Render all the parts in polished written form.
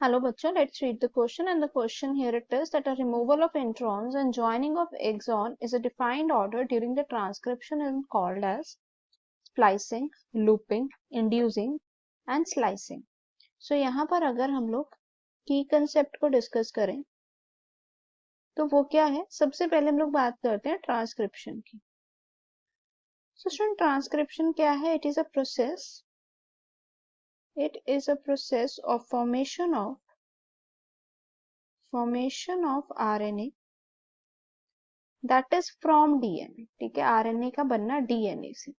Hello bachcho, let's read the question, and the question here it is that a removal of introns and joining of exon is a defined order during the transcription and called as splicing, looping, inducing and slicing. So यहाँ पर अगर हम लोग की concept को discuss करें तो वो क्या है, सबसे पहले हम लोग बात करते हैं ट्रांसक्रिप्शन की. So स्टूडेंट ट्रांसक्रिप्शन क्या है? It is a process of formation of RNA that is from DNA. ठीक है, आरएनए का बनना डीएनए से.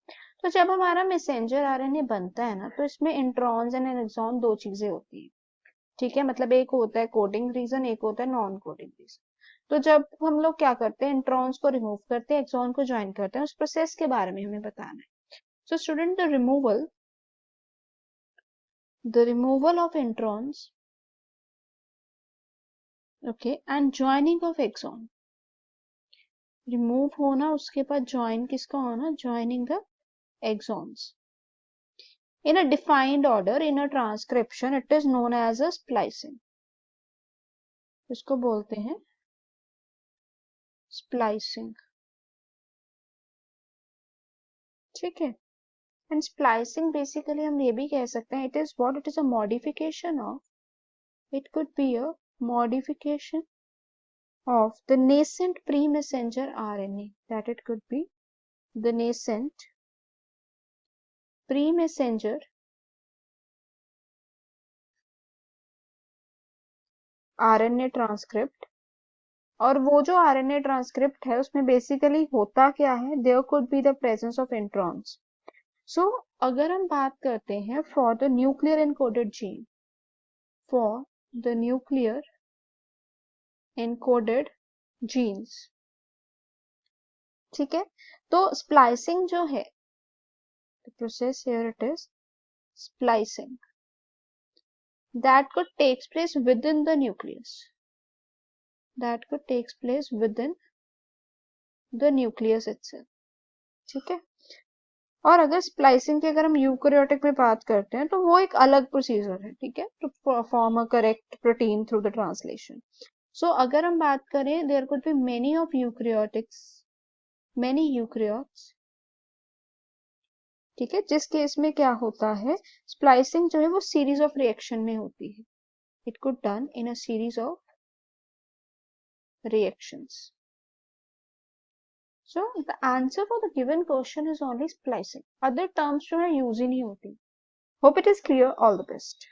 तो जब हमारा मैसेंजर आरएनए बनता है ना, तो इसमें इंट्रॉन्स एंड एक्सॉन दो चीजें होती हैं. ठीक है, मतलब एक होता है कोडिंग रीजन, एक होता है नॉन कोडिंग रीजन. तो जब हम लोग क्या करते हैं, इंट्रॉन्स को रिमूव करते हैं, एक्सॉन को ज्वाइन करते हैं, उस प्रोसेस के बारे में हमें बताना है. So student, the removal of introns, okay, and joining of exon. Remove होना, उसके बाद ज्वाइन किसका होना? Joining the exons in a defined order in a transcription, it is known as a splicing. इसको बोलते हैं splicing. ठीक है, and splicing basically हम ये भी कह सकते हैं, it is a modification of, it could be a modification of the nascent pre-messenger RNA, that it could be the nascent pre-messenger RNA transcript. और वो जो आरएनए ट्रांसक्रिप्ट है उसमें बेसिकली होता क्या है? There could be the presence of introns. So अगर हम बात करते हैं for the nuclear encoded gene, for the nuclear encoded genes, ठीक है, तो स्प्लाइसिंग जो है, the process here it is splicing, that could takes place within the nucleus, that could takes place within the nucleus itself. ठीक है, और अगर splicing की अगर हम यूकैरियोटिक में बात करते हैं तो वो एक अलग प्रोसीजर है. ठीक है, to form a correct protein through the translation. So अगर हम बात करें, there could be many eukaryotes. ठीक है, जिस केस में क्या होता है, स्प्लाइसिंग जो है वो सीरीज ऑफ रिएक्शन में होती है. It could done in a series of reactions. So the answer for the given question is only splicing. Other terms जो है यूज ही नहीं होती. Hope it is clear. All the best.